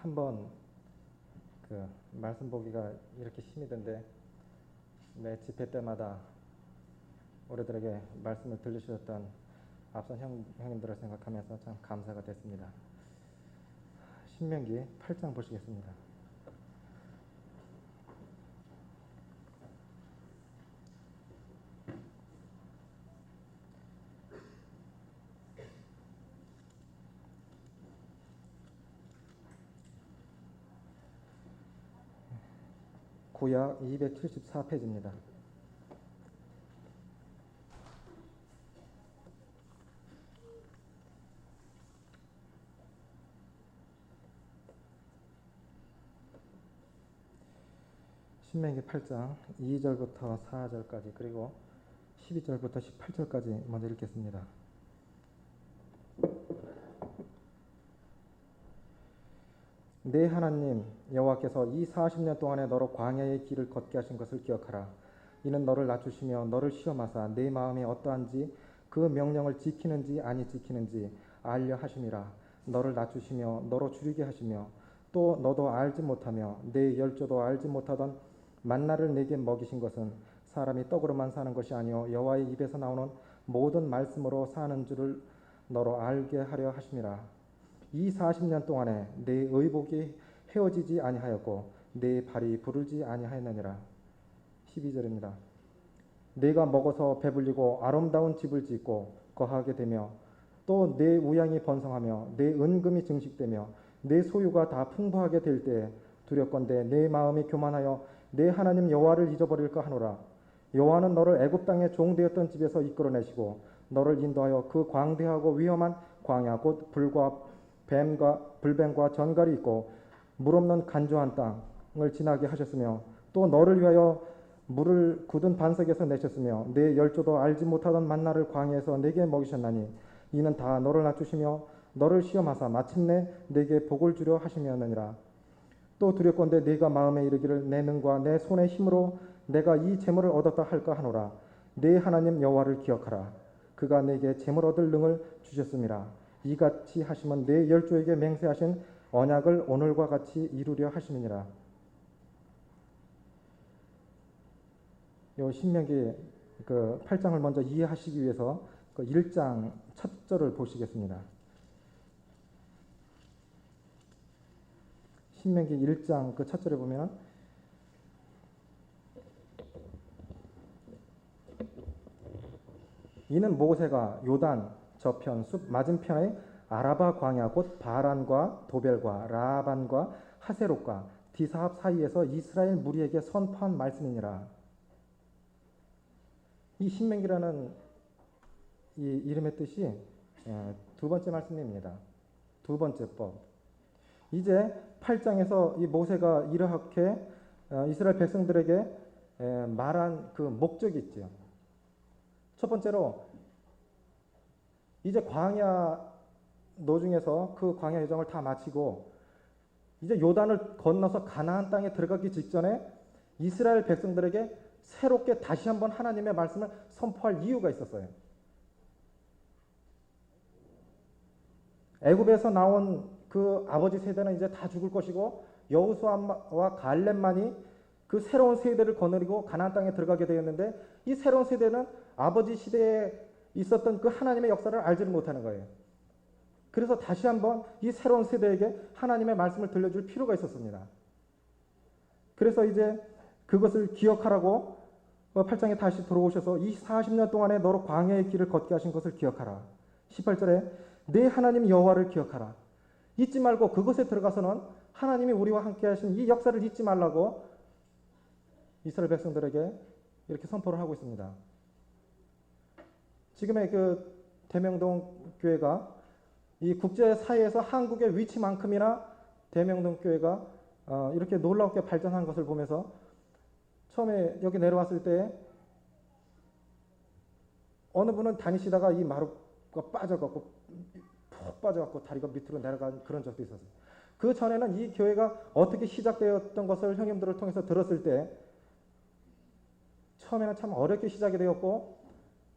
한번 그 말씀 보기가 이렇게 힘이 든데 매 집회 때마다 우리들에게 말씀을 들려주셨던 앞선 형님들을 생각하면서 참 감사가 됐습니다. 신명기 8장 보시겠습니다. 구약 274페이지입니다. 신명기 8장 2절부터 4절까지 그리고 12절부터 18절까지 먼저 읽겠습니다. 내 하나님 여호와께서 이 40년 동안에 너로 광야의 길을 걷게 하신 것을 기억하라. 이는 너를 낮추시며 너를 시험하사 내 마음이 어떠한지 그 명령을 지키는지 아니 지키는지 알려 하심이라. 너를 낮추시며 너로 줄이게 하시며 또 너도 알지 못하며 내 열조도 알지 못하던 만나를 내게 먹이신 것은 사람이 떡으로만 사는 것이 아니요 여호와의 입에서 나오는 모든 말씀으로 사는 줄을 너로 알게 하려 하심이라. 이 40년 동안에 내 의복이 헤어지지 아니하였고 내 발이 부르지 아니하였느니라. 12절입니다. 내가 먹어서 배불리고 아름다운 집을 짓고 거하게 되며 또 내 우양이 번성하며 내 은금이 증식되며 내 소유가 다 풍부하게 될 때에 두렵건대 내 마음이 교만하여 내 하나님 여호와를 잊어버릴까 하노라. 여호와는 너를 애굽 땅에 종되었던 집에서 이끌어내시고 너를 인도하여 그 광대하고 위험한 광야 곧 불뱀과 전갈이 있고 물 없는 간조한 땅을 지나게 하셨으며 또 너를 위하여 물을 굳은 반석에서 내셨으며 내 열조도 알지 못하던 만나를 광야에서 내게 먹이셨나니 이는 다 너를 낮추시며 너를 시험하사 마침내 내게 복을 주려 하심이었느니라. 또 두렵건대 네가 마음에 이르기를 내 능과 내 손의 힘으로 내가 이 재물을 얻었다 할까 하노라. 내 하나님 여호와를 기억하라. 그가 내게 재물 얻을 능을 주셨음이라. 이같이 하시면 내 열조에게 맹세하신 언약을 오늘과 같이 이루려 하심이니라. 요 신명기 그 8장을 먼저 이해하시기 위해서 그 1장 첫 절을 보시겠습니다. 신명기 1장 그 첫 절에 보면 이는 모세가 요단 저편 숲 맞은편의 아라바 광야 곧 바란과 도벨과 라반과 하세롯과 디사합 사이에서 이스라엘 무리에게 선포한 말씀이니라. 이 신명기라는 이 이름의 뜻이 두 번째 말씀입니다. 두 번째 법. 이제 8장에서 이 모세가 이렇게 이스라엘 백성들에게 말한 그 목적이 있죠. 첫 번째로 이제 광야 노중에서 그 광야 여정을 다 마치고 이제 요단을 건너서 가나안 땅에 들어가기 직전에 이스라엘 백성들에게 새롭게 다시 한번 하나님의 말씀을 선포할 이유가 있었어요. 애굽에서 나온 그 아버지 세대는 이제 다 죽을 것이고 여호수아와 갈렙만이 그 새로운 세대를 거느리고 가나안 땅에 들어가게 되었는데 이 새로운 세대는 아버지 시대에 있었던 그 하나님의 역사를 알지를 못하는 거예요. 그래서 다시 한번 이 새로운 세대에게 하나님의 말씀을 들려줄 필요가 있었습니다. 그래서 이제 그것을 기억하라고 8장에 다시 들어오셔서 이 40년 동안에 너로 광야의 길을 걷게 하신 것을 기억하라. 18절에 내 하나님 여호와를 기억하라. 잊지 말고 그곳에 들어가서는 하나님이 우리와 함께 하신 이 역사를 잊지 말라고 이스라엘 백성들에게 이렇게 선포를 하고 있습니다. 지금의 그 대명동 교회가 이 국제사회에서 한국의 위치만큼이나 대명동 교회가 이렇게 놀랍게 발전한 것을 보면서 처음에 여기 내려왔을 때 어느 분은 다니시다가 이 마루가 빠져갖고 푹 빠져갖고 다리가 밑으로 내려간 그런 적도 있었어요. 그 전에는 이 교회가 어떻게 시작되었던 것을 형님들을 통해서 들었을 때 처음에는 참 어렵게 시작이 되었고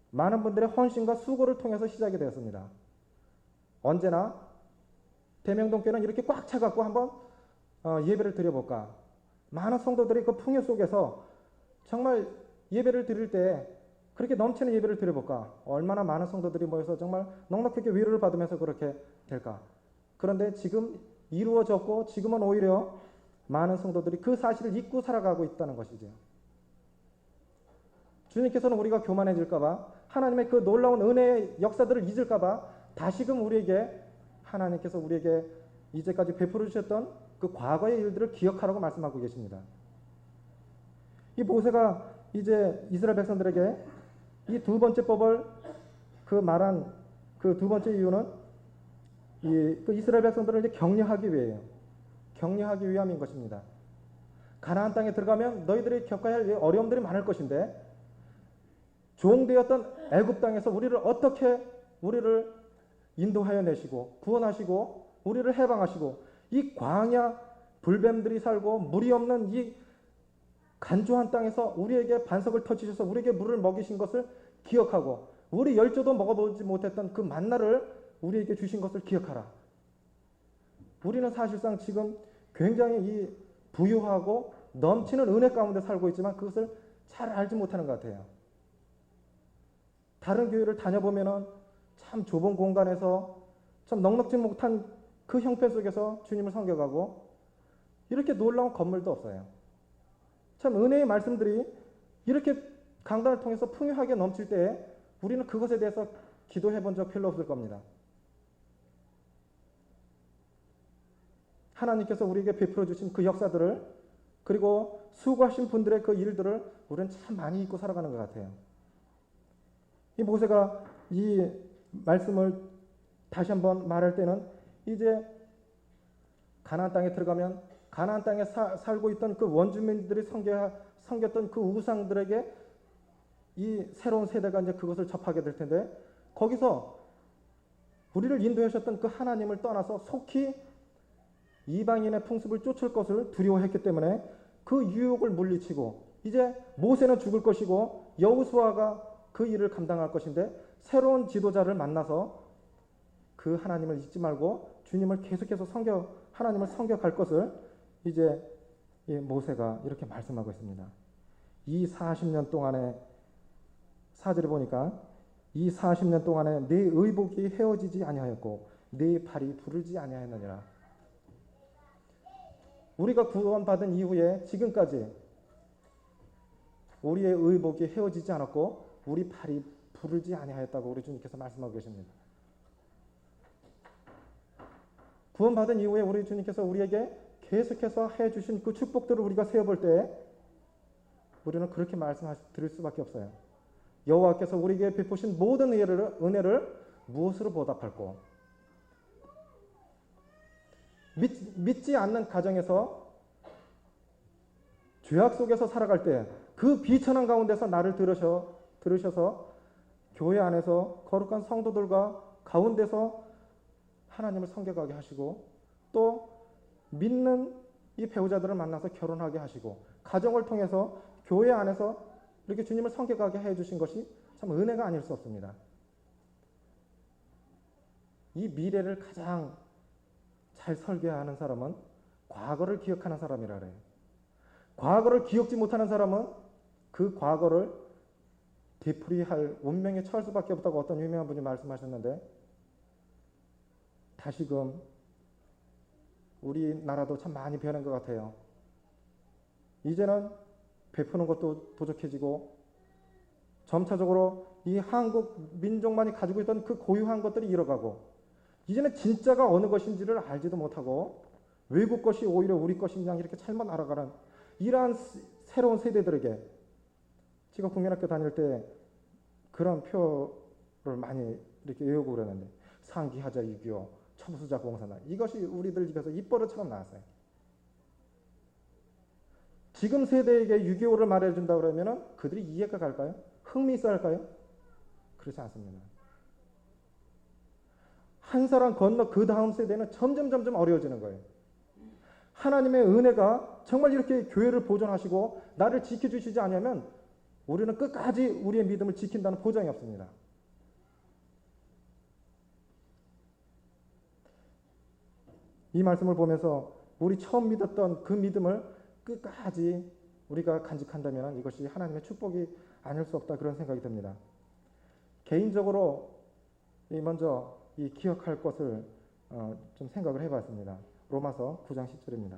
많은 분들의 헌신과 수고를 통해서 시작이 되었습니다. 언제나 대명동교회는 이렇게 꽉 차갖고 한번 예배를 드려볼까? 많은 성도들이 그 풍요 속에서 정말 예배를 드릴 때 그렇게 넘치는 예배를 드려볼까? 얼마나 많은 성도들이 모여서 정말 넉넉하게 위로를 받으면서 그렇게 될까? 그런데 지금 이루어졌고 지금은 오히려 많은 성도들이 그 사실을 잊고 살아가고 있다는 것이죠. 주님께서는 우리가 교만해질까봐, 하나님의 그 놀라운 은혜의 역사들을 잊을까봐 다시금 하나님께서 우리에게 이제까지 베풀어 주셨던 그 과거의 일들을 기억하라고 말씀하고 계십니다. 이 모세가 이제 이스라엘 백성들에게 이 두 번째 법을 말한 그 두 번째 이유는 그 이스라엘 백성들을 이제 격려하기 위해요. 격려하기 위함인 것입니다. 가나안 땅에 들어가면 너희들이 겪어야 할 어려움들이 많을 것인데 종되었던 애굽 땅에서 우리를 인도하여 내시고 구원하시고 우리를 해방하시고 이 광야 불뱀들이 살고 물이 없는 이 간조한 땅에서 우리에게 반석을 터치셔서 우리에게 물을 먹이신 것을 기억하고 우리 열조도 먹어보지 못했던 그 만나를 우리에게 주신 것을 기억하라. 우리는 사실상 지금 굉장히 이 부유하고 넘치는 은혜 가운데 살고 있지만 그것을 잘 알지 못하는 것 같아요. 다른 교회를 다녀보면은 참 좁은 공간에서 참 넉넉지 못한 그 형편 속에서 주님을 섬겨가고 이렇게 놀라운 건물도 없어요. 참 은혜의 말씀들이 이렇게 강단을 통해서 풍요하게 넘칠 때에 우리는 그것에 대해서 기도해 본 적 별로 없을 겁니다. 하나님께서 우리에게 베풀어 주신 그 역사들을 그리고 수고하신 분들의 그 일들을 우리는 참 많이 잊고 살아가는 것 같아요. 이 모세가 이 말씀을 다시 한번 말할 때는 이제 가나안 땅에 들어가면 가나안 땅에 살고 있던 그 원주민들이 섬겼던 그 우상들에게 이 새로운 세대가 이제 그것을 접하게 될 텐데 거기서 우리를 인도하셨던 그 하나님을 떠나서 속히 이방인의 풍습을 쫓을 것을 두려워했기 때문에 그 유혹을 물리치고 이제 모세는 죽을 것이고 여호수아가 그 일을 감당할 것인데 새로운 지도자를 만나서 그 하나님을 잊지 말고 주님을 계속해서 하나님을 섬겨갈 것을 이제 모세가 이렇게 말씀하고 있습니다. 이 40년 동안에 4절에 보니까 이 40년 동안에 네 의복이 헤어지지 아니하였고 네 발이 부르지 아니하였느니라. 우리가 구원받은 이후에 지금까지 우리의 의복이 헤어지지 않았고 우리 발이 부르지 아니하였다고 우리 주님께서 말씀하고 계십니다. 구원받은 이후에 우리 주님께서 우리에게 계속해서 해주신 그 축복들을 우리가 세어볼 때 우리는 그렇게 드릴 수밖에 없어요. 여호와께서 우리에게 베푸신 모든 은혜를 무엇으로 보답할꼬? 믿지 않는 가정에서 죄악 속에서 살아갈 때 그 비천한 가운데서 나를 들으셔서 교회 안에서 거룩한 성도들과 가운데서 하나님을 섬겨가게 하시고 또 믿는 이 배우자들을 만나서 결혼하게 하시고 가정을 통해서 교회 안에서 이렇게 주님을 섬겨가게 해주신 것이 참 은혜가 아닐 수 없습니다. 이 미래를 가장 잘 설계하는 사람은 과거를 기억하는 사람이라 그래요. 과거를 기억지 못하는 사람은 그 과거를 되풀이할 운명에 처할 수밖에 없다고 어떤 유명한 분이 말씀하셨는데 다시금 우리나라도 참 많이 변한 것 같아요. 이제는 베푸는 것도 부족해지고 점차적으로 이 한국 민족만이 가지고 있던 그 고유한 것들이 잃어가고 이제는 진짜가 어느 것인지를 알지도 못하고 외국 것이 오히려 우리 것인 양 이렇게 잘못 알아가는 이러한 새로운 세대들에게 제가 국민학교 다닐 때 그런 표를 많이 이렇게 외우고 그러는데 상기하자 6.25 첨수자 공산당 이것이 우리들 집에서 입버릇처럼 나왔어요. 지금 세대에게 6.25를 말해준다 그러면 그들이 이해가 갈까요? 흥미있어 할까요? 그렇지 않습니다. 한 사람 건너 그 다음 세대는 점점 어려워지는 거예요. 하나님의 은혜가 정말 이렇게 교회를 보존하시고 나를 지켜주시지 않으면 우리는 끝까지 우리의 믿음을 지킨다는 보장이 없습니다. 이 말씀을 보면서 우리 처음 믿었던 그 믿음을 끝까지 우리가 간직한다면 이것이 하나님의 축복이 아닐 수 없다, 그런 생각이 듭니다. 개인적으로 먼저 이 기억할 것을 좀 생각을 해봤습니다. 로마서 9장 10절입니다.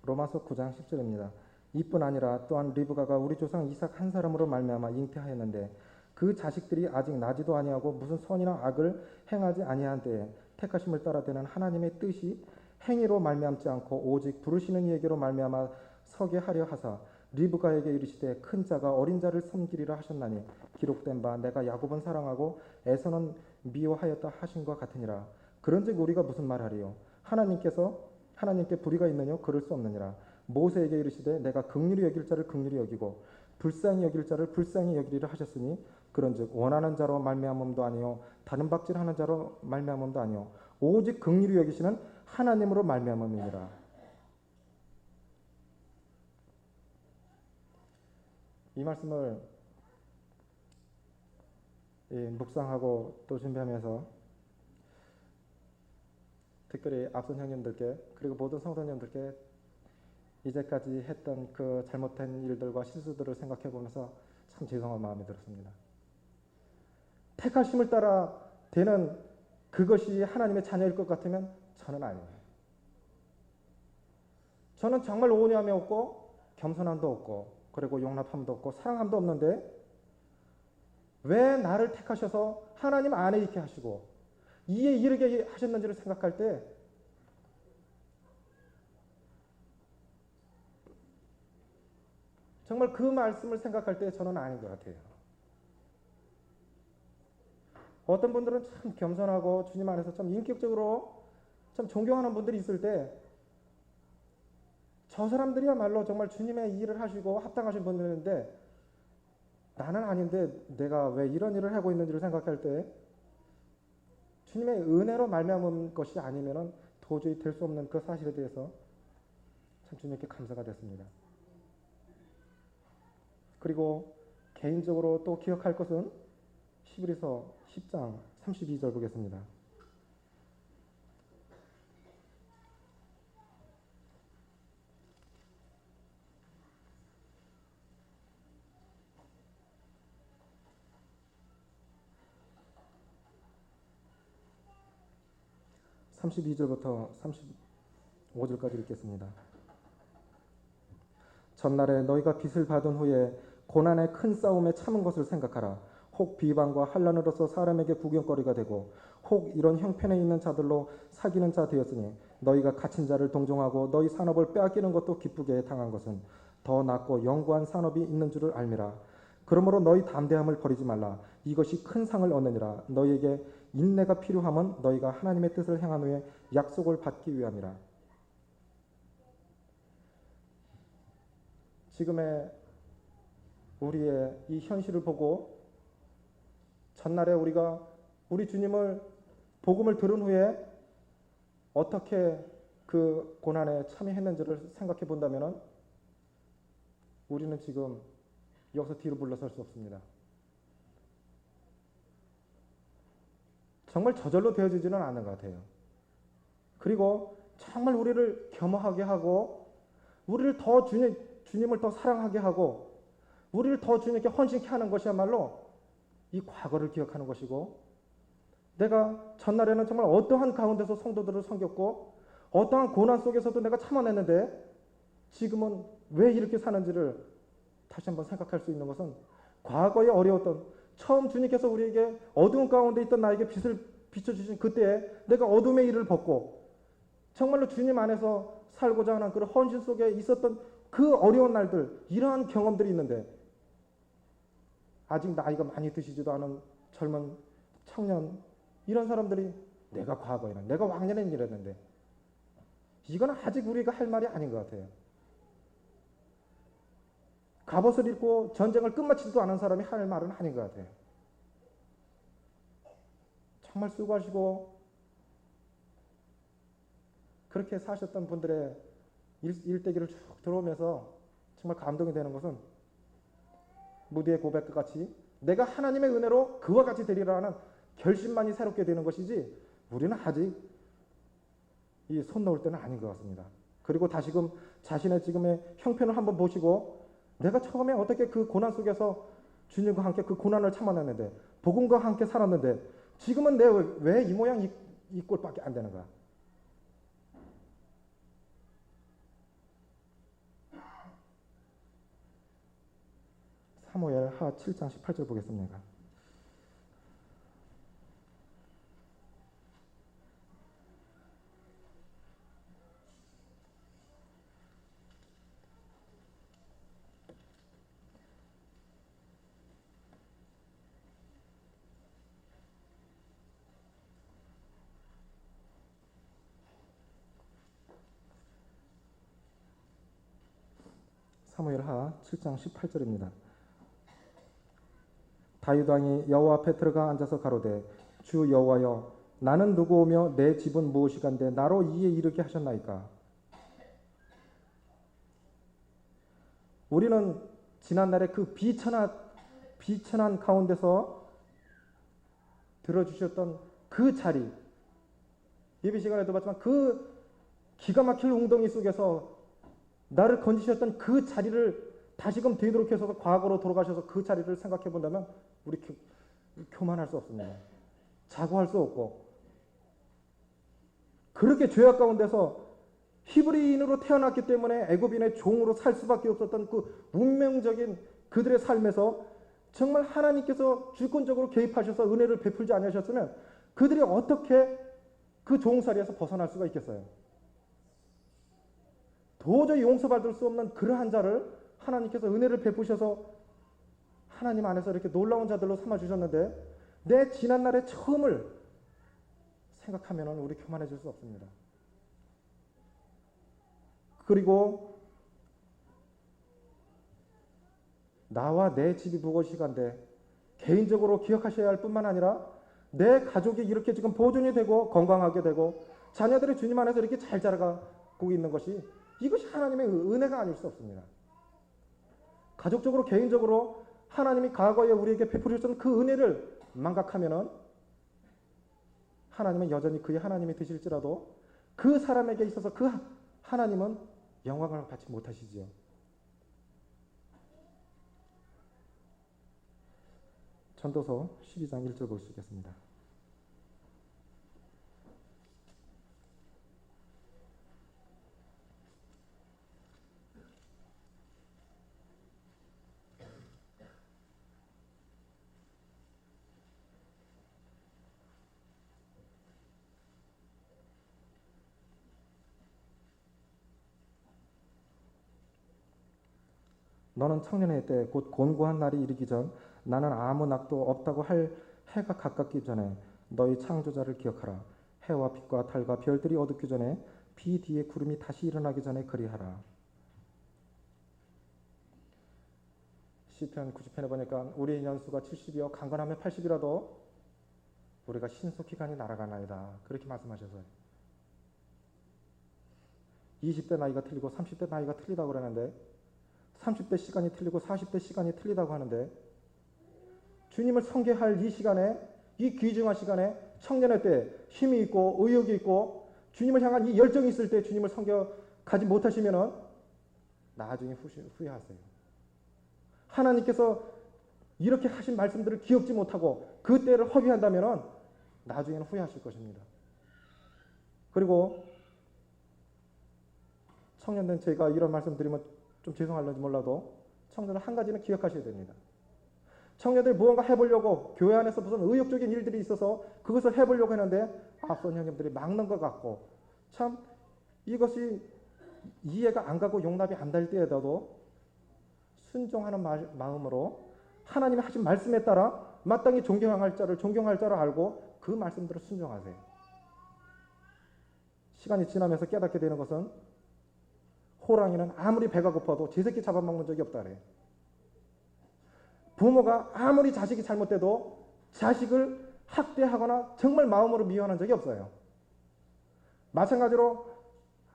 로마서 9장 10절입니다. 이뿐 아니라 또한 리브가가 우리 조상 이삭 한 사람으로 말미암아 잉태하였는데 그 자식들이 아직 나지도 아니하고 무슨 선이나 악을 행하지 아니한 때에 택하심을 따라 되는 하나님의 뜻이 행위로 말미암지 않고 오직 부르시는 이에게로 말미암아 서게 하려 하사 리브가에게 이르시되 큰 자가 어린 자를 섬기리라 하셨나니 기록된 바 내가 야곱은 사랑하고 에서는 미워하였다 하신과 같으니라. 그런즉 우리가 무슨 말하리요? 하나님께 불의가 있느냐? 그럴 수 없느니라. 모세에게 이르시되 내가 긍휼히 여길 자를 긍휼히 여기고 불쌍히 여길 자를 불쌍히 여기리라 하셨으니 그런즉 원하는 자로 말미암음도 아니요 다른 박질하는 자로 말미암음도 아니요 오직 긍휼히 여기시는 하나님으로 말미암음이니라. 이 말씀을 묵상하고 또 준비하면서 특별히 앞선 형님들께 그리고 모든 성도님들께 이제까지 했던 그 잘못된 일들과 실수들을 생각해 보면서 참 죄송한 마음이 들었습니다. 택하심을 따라 되는 그것이 하나님의 자녀일 것 같으면 저는 아니에요. 저는 정말 온유함이 없고 겸손함도 없고 그리고 용납함도 없고 사랑함도 없는데 왜 나를 택하셔서 하나님 안에 있게 하시고 이에 이르게 하셨는지를 생각할 때 정말 그 말씀을 생각할 때 저는 아닌 것 같아요. 어떤 분들은 참 겸손하고 주님 안에서 참 인격적으로 참 존경하는 분들이 있을 때 저 사람들이야말로 정말 주님의 일을 하시고 합당하신 분들인데 나는 아닌데 내가 왜 이런 일을 하고 있는지를 생각할 때 주님의 은혜로 말미암은 것이 아니면 도저히 될 수 없는 그 사실에 대해서 참 주님께 감사가 됐습니다. 그리고 개인적으로 또 기억할 것은 히브리서 10장 32절 보겠습니다. (32절부터 35절까지) 읽겠습니다. 전날에 너희가 빚을 받은 후에 고난의 큰 싸움에 참은 것을 생각하라. 혹 비방과 환난으로서 사람에게 구경거리가 되고 혹 이런 형편에 있는 자들로 사귀는 자 되었으니 너희가 갇힌 자를 동정하고 너희 산업을 빼앗기는 것도 기쁘게 당한 것은 더 낫고 영구한 산업이 있는 줄을 알미라. 그러므로 너희 담대함을 버리지 말라. 이것이 큰 상을 얻느니라. 너희에게 인내가 필요함은 너희가 하나님의 뜻을 행한 후에 약속을 받기 위함이라. 지금의 우리의 이 현실을 보고 전날에 우리가 우리 주님을 복음을 들은 후에 어떻게 그 고난에 참여했는지를 생각해 본다면 우리는 지금 여기서 뒤로 물러설 수 없습니다. 정말 저절로 되어지지는 않는 것 같아요. 그리고 정말 우리를 겸허하게 하고 우리를 더 주님을 더 사랑하게 하고 우리를 더 주님께 헌신케 하는 것이야말로 이 과거를 기억하는 것이고 내가 전날에는 정말 어떠한 가운데서 성도들을 섬겼고 어떠한 고난 속에서도 내가 참아냈는데 지금은 왜 이렇게 사는지를 다시 한번 생각할 수 있는 것은 과거에 어려웠던 처음 주님께서 우리에게 어두운 가운데 있던 나에게 빛을 비춰주신 그때에 내가 어둠의 일을 벗고 정말로 주님 안에서 살고자 하는 그런 헌신 속에 있었던 그 어려운 날들 이러한 경험들이 있는데 아직 나이가 많이 드시지도 않은 젊은 청년 이런 사람들이 내가 과거에는 내가 왕년에는 이랬는데 이건 아직 우리가 할 말이 아닌 것 같아요. 갑옷을 입고 전쟁을 끝마치지도 않은 사람이 할 말은 아닌 것 같아요. 정말 수고하시고 그렇게 사셨던 분들의 일대기를 쭉 들어오면서 정말 감동이 되는 것은 무디의 고백과 같이 내가 하나님의 은혜로 그와 같이 되리라는 결심만이 새롭게 되는 것이지 우리는 아직 이 손 놓을 때는 아닌 것 같습니다. 그리고 다시금 자신의 지금의 형편을 한번 보시고 내가 처음에 어떻게 그 고난 속에서 주님과 함께 그 고난을 참아냈는데 복음과 함께 살았는데 지금은 내 왜 이 모양 이 꼴밖에 안 되는가? 사무엘 하 7장 18절 보겠습니다. 사무엘 하 7장 18절입니다. 다윗 왕이 여호와 앞에 들어가 앉아서 가로되 주 여호와여 나는 누구오며 내 집은 무엇이간데 나로 이에 이르게 하셨나이까. 우리는 지난날에 그 비천한 가운데서 들어주셨던 그 자리, 예배 시간에도 봤지만 그 기가 막힐 웅덩이 속에서 나를 건지셨던 그 자리를 다시금 되도록해서 과거로 돌아가셔서 그 자리를 생각해 본다면 우리 교만할 수 없습니다. 자고할 수 없고 그렇게 죄악 가운데서 히브리인으로 태어났기 때문에 애굽인의 종으로 살 수밖에 없었던 그 운명적인 그들의 삶에서 정말 하나님께서 주권적으로 개입하셔서 은혜를 베풀지 않으셨으면 그들이 어떻게 그 종살이에서 벗어날 수가 있겠어요? 도저히 용서받을 수 없는 그러한 자를 하나님께서 은혜를 베푸셔서 하나님 안에서 이렇게 놀라운 자들로 삼아주셨는데 내 지난날의 처음을 생각하면 우리 교만해질 수 없습니다. 그리고 나와 내 집이 무엇이간데 개인적으로 기억하셔야 할 뿐만 아니라 내 가족이 이렇게 지금 보존이 되고 건강하게 되고 자녀들이 주님 안에서 이렇게 잘 자라가고 있는 것이 이것이 하나님의 은혜가 아닐 수 없습니다. 가족적으로 개인적으로 하나님이 과거에 우리에게 베푸셨던 그 은혜를 망각하면은 하나님은 여전히 그의 하나님이 되실지라도 그 사람에게 있어서 그 하나님은 영광을 받지 못하시지요. 전도서 12장 1절 볼 수 있겠습니다. 너는 청년의 때 곧 곤고한 날이 이르기 전 나는 아무 낙도 없다고 할 해가 가깝기 전에 너희 창조자를 기억하라. 해와 빛과 달과 별들이 어둡기 전에 비 뒤에 구름이 다시 일어나기 전에 그리하라. 시편 90편에 보니까 우리의 연수가 70이요 강건하면 80이라도 우리가 신속히 간이 날아가나이다. 그렇게 말씀하셔서요. 20대 나이가 틀리고 30대 나이가 틀리다고 그러는데 30대 시간이 틀리고 40대 시간이 틀리다고 하는데 주님을 섬겨할 이 시간에 이 귀중한 시간에 청년의 때 힘이 있고 의욕이 있고 주님을 향한 이 열정이 있을 때 주님을 섬겨가지 못하시면은 나중에 후회하세요. 하나님께서 이렇게 하신 말씀들을 기억지 못하고 그 때를 허비한다면은 나중에는 후회하실 것입니다. 그리고 청년된 제가 이런 말씀 드리면 좀 죄송할런지 몰라도 청년들 한 가지는 기억하셔야 됩니다. 청년들이 무언가 해보려고 교회 안에서 무슨 의욕적인 일들이 있어서 그것을 해보려고 했는데 앞선 형님들이 막는 것 같고 참 이것이 이해가 안 가고 용납이 안 될 때에도 순종하는 마음으로 하나님이 하신 말씀에 따라 마땅히 존경할 자를 알고 그 말씀대로 순종하세요. 시간이 지나면서 깨닫게 되는 것은 호랑이는 아무리 배가 고파도 제 새끼 잡아먹는 적이 없다 그래요. 부모가 아무리 자식이 잘못돼도 자식을 학대하거나 정말 마음으로 미워하는 적이 없어요. 마찬가지로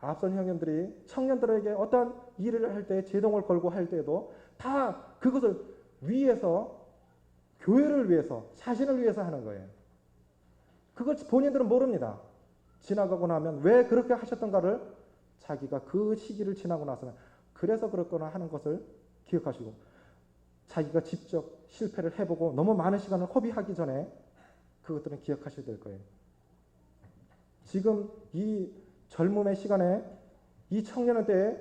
앞선 형님들이 청년들에게 어떤 일을 할 때, 제동을 걸고 할 때도 다 그것을 위해서, 교회를 위해서, 자신을 위해서 하는 거예요. 그걸 본인들은 모릅니다. 지나가고 나면 왜 그렇게 하셨던가를 자기가 그 시기를 지나고 나서는 그래서 그렇구나 하는 것을 기억하시고, 자기가 직접 실패를 해보고 너무 많은 시간을 허비하기 전에 그것들은 기억하셔야 될 거예요. 지금 이 젊음의 시간에, 이 청년의 때에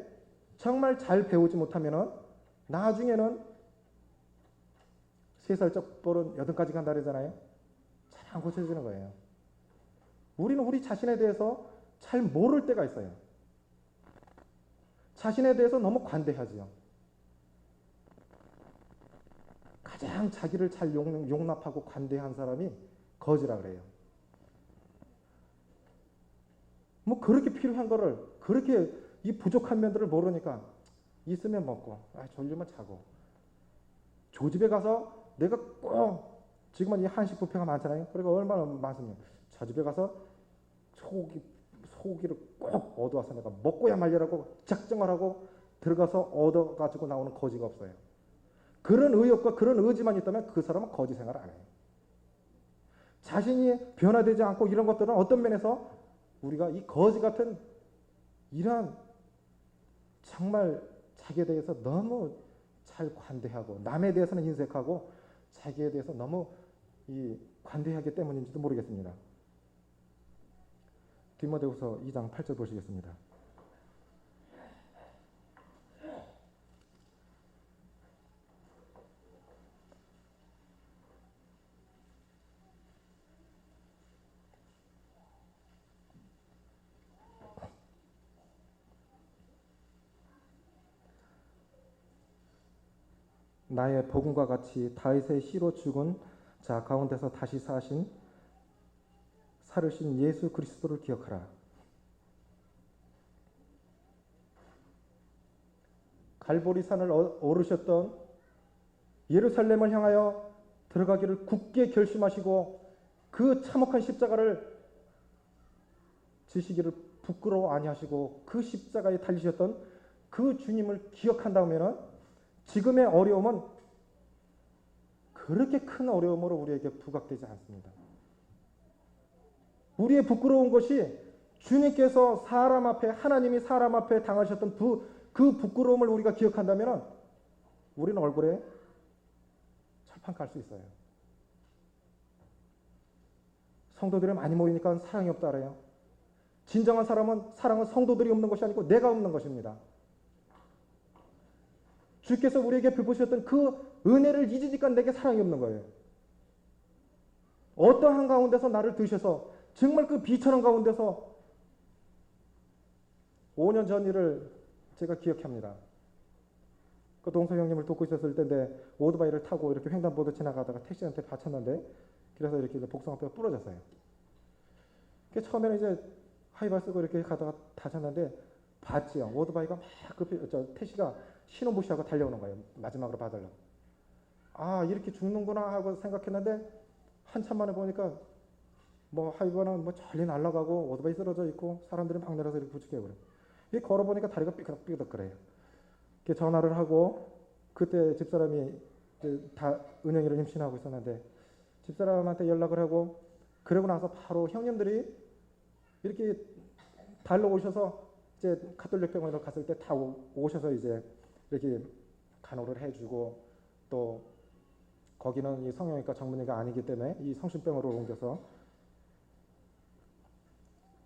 정말 잘 배우지 못하면은 나중에는 3살적 볼은 8가지 간다 그러잖아요. 잘 안 고쳐지는 거예요. 우리는 우리 자신에 대해서 잘 모를 때가 있어요. 자신에 대해서 너무 관대하지요. 가장 자기를 잘 용납하고 관대한 사람이 거지라 그래요. 뭐 그렇게 필요한 거를, 그렇게 이 부족한 면들을 모르니까 있으면 먹고, 졸리면 자고. 조집에 가서 내가 꼭, 지금은 이 한식 뷔페가 많잖아요. 그러니까 얼마나 많습니까? 저 집에 가서 소고기를 꼭 얻어와서 내가 먹고야 말려라고 작정을 하고 들어가서 얻어가지고 나오는 거지가 없어요. 그런 의욕과 그런 의지만 있다면 그 사람은 거지 생활 안 해요. 자신이 변화되지 않고 이런 것들은 어떤 면에서 우리가 이 거지 같은 이런 정말 자기에 대해서 너무 잘 관대하고 남에 대해서는 인색하고 자기에 대해서 너무 관대하기 때문인지도 모르겠습니다. 디모데후서 2장 8절 보시겠습니다. 나의 복음과 같이 다윗의 씨로 죽은 자 가운데서 다시 살으신 예수 그리스도를 기억하라. 갈보리산을 오르셨던, 예루살렘을 향하여 들어가기를 굳게 결심하시고 그 참혹한 십자가를 지시기를 부끄러워 아니하시고 그 십자가에 달리셨던 그 주님을 기억한다면 지금의 어려움은 그렇게 큰 어려움으로 우리에게 부각되지 않습니다. 우리의 부끄러운 것이 주님께서 사람 앞에, 하나님이 사람 앞에 당하셨던 그 부끄러움을 우리가 기억한다면 우리는 얼굴에 철판 깔 수 있어요. 성도들이 많이 모이니까 사랑이 없다 그래요. 진정한 사랑은 성도들이 없는 것이 아니고 내가 없는 것입니다. 주께서 우리에게 베푸셨던 그 은혜를 잊으니까 내게 사랑이 없는 거예요. 어떠한 가운데서 나를 드셔서 정말 그 비천한 가운데서 5년 전 일을 제가 기억합니다. 그 동서 형님을 돕고 있었을 때인데 오토바이를 타고 이렇게 횡단보도 지나가다가 택시한테 받쳤는데 그래서 이렇게 복숭아뼈가 부러졌어요. 처음에는 이제 하이바 쓰고 이렇게 가다가 다쳤는데 봤지요. 오토바이가 막 택시가 신호 무시하고 달려오는 거예요. 마지막으로 봐달라고. 이렇게 죽는구나 하고 생각했는데 한참 만에 보니까 하이바는 전리 날아가고 오토바이 쓰러져 있고 사람들이 막 내려서 이렇게 부축해 버려요. 이 걸어보니까 다리가 삐그덕삐그덕거려요. 전화를 하고 그때 집사람이 다 은영이를 임신하고 있었는데 집사람한테 연락을 하고 그러고 나서 바로 형님들이 이렇게 달려오셔서 이제 가톨릭 병원으로 갔을 때 다 오셔서 이제 이렇게 간호를 해주고 또 거기는 이 성형외과 전문의가 아니기 때문에 이 성심병으로 옮겨서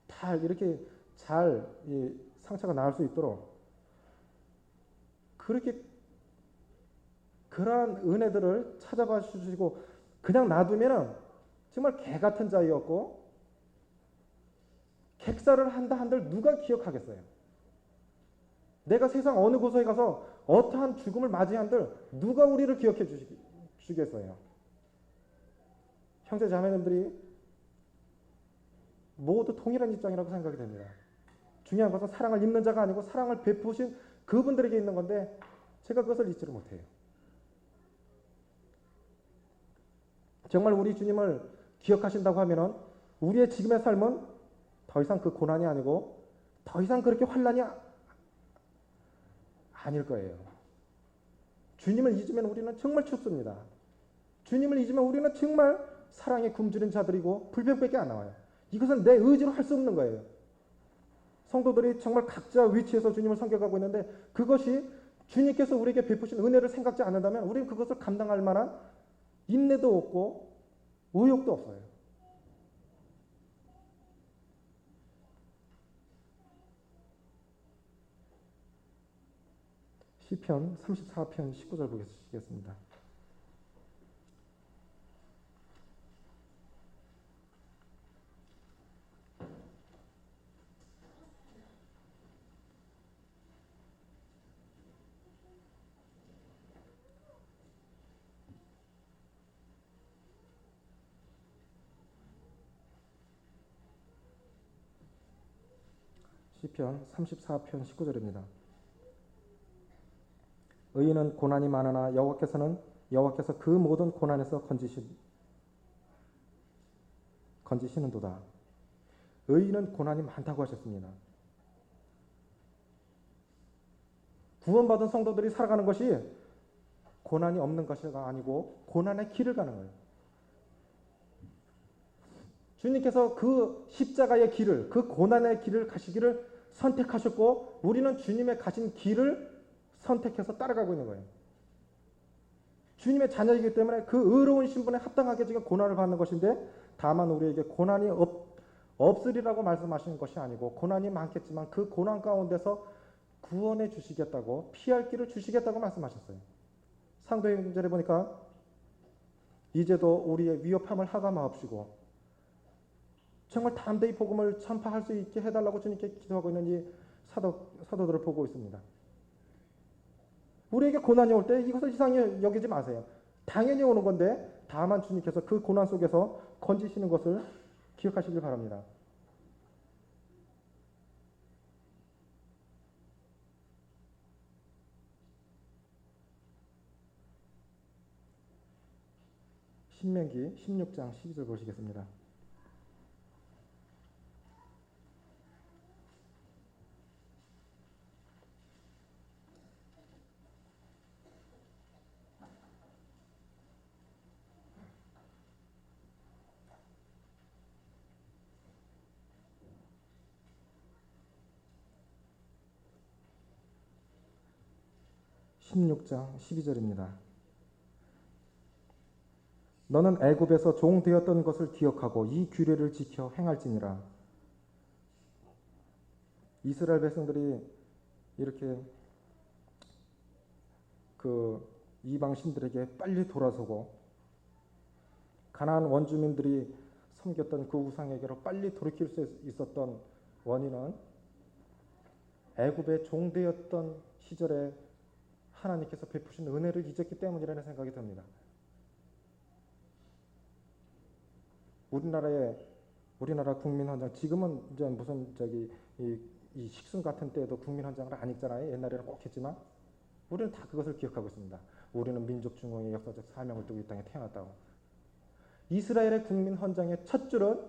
다 이렇게 잘 이 상처가 나을 수 있도록 그렇게 그러한 은혜들을 찾아봐 주시고 그냥 놔두면은 정말 개 같은 자였고 객사를 한다 한들 누가 기억하겠어요? 내가 세상 어느 곳에 가서 어떠한 죽음을 맞이한들 누가 우리를 기억해 주겠어요? 형제 자매님들이 모두 동일한 입장이라고 생각이 됩니다. 중요한 것은 사랑을 입는 자가 아니고 사랑을 베푸신 그분들에게 있는 건데 제가 그것을 잊지를 못해요. 정말 우리 주님을 기억하신다고 하면은 우리의 지금의 삶은 더 이상 그 고난이 아니고 더 이상 그렇게 환란이 아닐 거예요. 주님을 잊으면 우리는 정말 춥습니다. 주님을 잊으면 우리는 정말 사랑에 굶주린 자들이고 불평밖에 안 나와요. 이것은 내 의지로 할 수 없는 거예요. 성도들이 정말 각자 위치에서 주님을 섬겨가고 있는데 그것이 주님께서 우리에게 베푸신 은혜를 생각지 않는다면 우리는 그것을 감당할 만한 인내도 없고 의욕도 없어요. 시편 34편 19절 보겠습니다. 시편 34편 19절입니다. 의인은 고난이 많으나 여호와께서 그 모든 고난에서 건지시는도다. 의인은 고난이 많다고 하셨습니다. 구원받은 성도들이 살아가는 것이 고난이 없는 것이 아니고 고난의 길을 가는 거예요. 주님께서 그 십자가의 길을, 그 고난의 길을 가시기를 선택하셨고 우리는 주님의 가신 길을 선택해서 따라가고 있는 거예요. 주님의 자녀이기 때문에 그 의로운 신분에 합당하게 지금 고난을 받는 것인데 다만 우리에게 고난이 없으리라고 말씀하시는 것이 아니고 고난이 많겠지만 그 고난 가운데서 구원해 주시겠다고 피할 길을 주시겠다고 말씀하셨어요. 상도행전에 보니까 이제도 우리의 위협함을 하감하옵시고 정말 담대히 복음을 전파할 수 있게 해달라고 주님께 기도하고 있는 이 사도들을 보고 있습니다. 우리에게 고난이 올 때 이것을 이상히 여기지 마세요. 당연히 오는 건데 다만 주님께서 그 고난 속에서 건지시는 것을 기억하시길 바랍니다. 신명기 16장 12절 보시겠습니다. (16장 12절입니다) 너는 애굽에서 종 되었던 것을 기억하고 이 규례를 지켜 행할지니라. 이스라엘 백성들이 이렇게 그 이방 신들에게 빨리 돌아서고 가나안 원주민들이 섬겼던 그 우상에게로 빨리 돌이킬 수 있었던 원인은 애굽의 종 되었던 시절에 하나님께서 베푸신 은혜를 잊었기 때문이라는 생각이 듭니다. 우리나라 국민 헌장, 지금은 이제 무슨 이 식순 같은 때에도 국민 헌장을 안 읽잖아요. 옛날에는 꼭 했지만 우리는 다 그것을 기억하고 있습니다. 우리는 민족 중흥의 역사적 사명을 두고 이 땅에 태어났다고. 이스라엘의 국민 헌장의 첫 줄은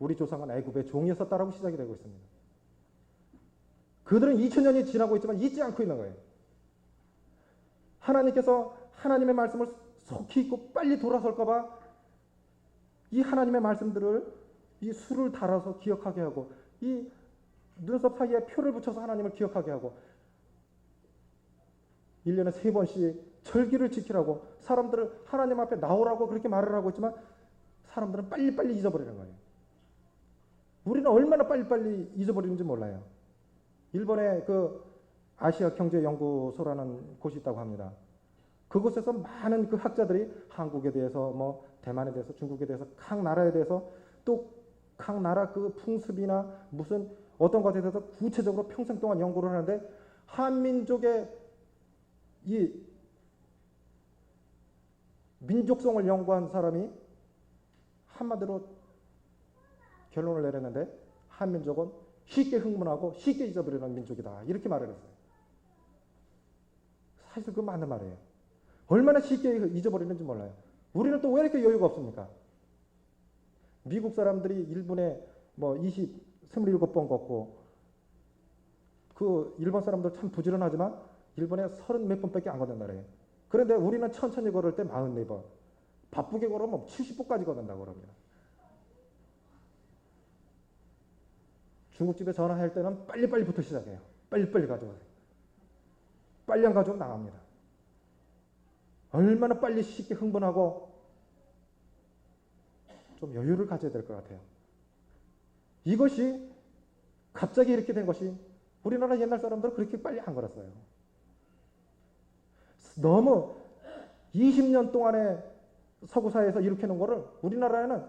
우리 조상은 애굽의 종이었었다라고 시작이 되고 있습니다. 그들은 2000년이 지나고 있지만 잊지 않고 있는 거예요. 하나님께서 하나님의 말씀을 속히 잊고 빨리 돌아설까 봐 이 하나님의 말씀들을 이 수를 달아서 기억하게 하고 이 눈썹 사이에 표를 붙여서 하나님을 기억하게 하고 1년에 3번씩 절기를 지키라고 사람들을 하나님 앞에 나오라고 그렇게 말을 하고 있지만 사람들은 빨리빨리 잊어버리는 거예요. 우리는 얼마나 빨리빨리 잊어버리는지 몰라요. 일본의 그 아시아 경제연구소라는 곳이 있다고 합니다. 그곳에서 많은 그 학자들이 한국에 대해서 뭐 대만에 대해서 중국에 대해서 각 나라에 대해서 또 각 나라 그 풍습이나 무슨 어떤 것에 대해서 구체적으로 평생 동안 연구를 하는데 한민족의 이 민족성을 연구한 사람이 한마디로 결론을 내렸는데 한민족은 쉽게 흥분하고 쉽게 잊어버리는 민족이다. 이렇게 말을 했어요. 사실 그 맞는 말이에요. 얼마나 쉽게 잊어버리는지 몰라요. 우리는 또 왜 이렇게 여유가 없습니까? 미국 사람들이 일본에 뭐 27번 걷고, 그 일본 사람들 참 부지런하지만 일본에 30 몇 번밖에 안 걷는 나라예요. 그런데 우리는 천천히 걸을 때 44번, 바쁘게 걸으면 70번까지 걷는다고 그럽니다. 중국집에 전화할 때는 빨리빨리부터 시작해요. 빨리빨리 가져오세요. 빨리 안 가져오면 나갑니다. 얼마나 빨리 쉽게 흥분하고 좀 여유를 가져야 될 것 같아요. 이것이 갑자기 이렇게 된 것이 우리나라 옛날 사람들은 그렇게 빨리 안 걸었어요. 너무 20년 동안에 서구사회에서 이렇게 놓은 거를 우리나라에는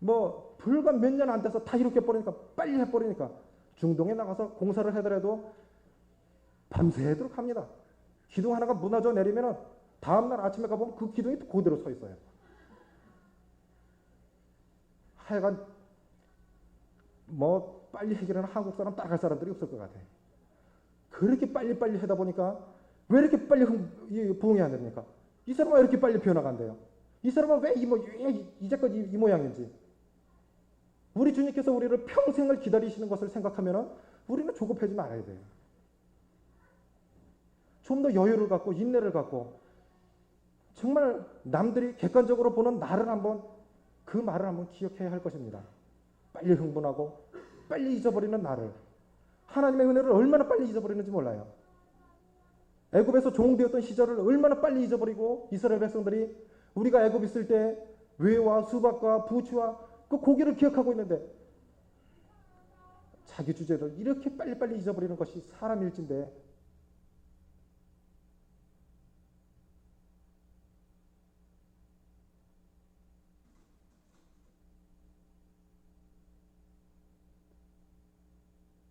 뭐 불과 몇 년 안 돼서 다 이렇게 버리니까 빨리 해버리니까 중동에 나가서 공사를 하더라도 밤새도록 합니다. 기둥 하나가 무너져 내리면은 다음날 아침에 가보면 그 기둥이 그대로 서 있어요. 하여간 뭐 빨리 해결하는 한국 사람 따라갈 사람들이 없을 것 같아요. 그렇게 빨리빨리 하다 보니까 왜 이렇게 빨리 부흥이 안 됩니까? 이 사람은 왜 이렇게 빨리 변화간대요? 이 사람은 왜 이제껏 이 모양인지. 우리 주님께서 우리를 평생을 기다리시는 것을 생각하면 우리는 조급해지지 말아야 돼요. 좀 더 여유를 갖고 인내를 갖고 정말 남들이 객관적으로 보는 나를 한번 그 말을 한번 기억해야 할 것입니다. 빨리 흥분하고 빨리 잊어버리는 나를. 하나님의 은혜를 얼마나 빨리 잊어버리는지 몰라요. 애굽에서 종되었던 시절을 얼마나 빨리 잊어버리고 이스라엘 백성들이 우리가 애굽 있을 때 외와 수박과 부추와 그 고기를 기억하고 있는데 자기 주제를 이렇게 빨리빨리 잊어버리는 것이 사람 일진데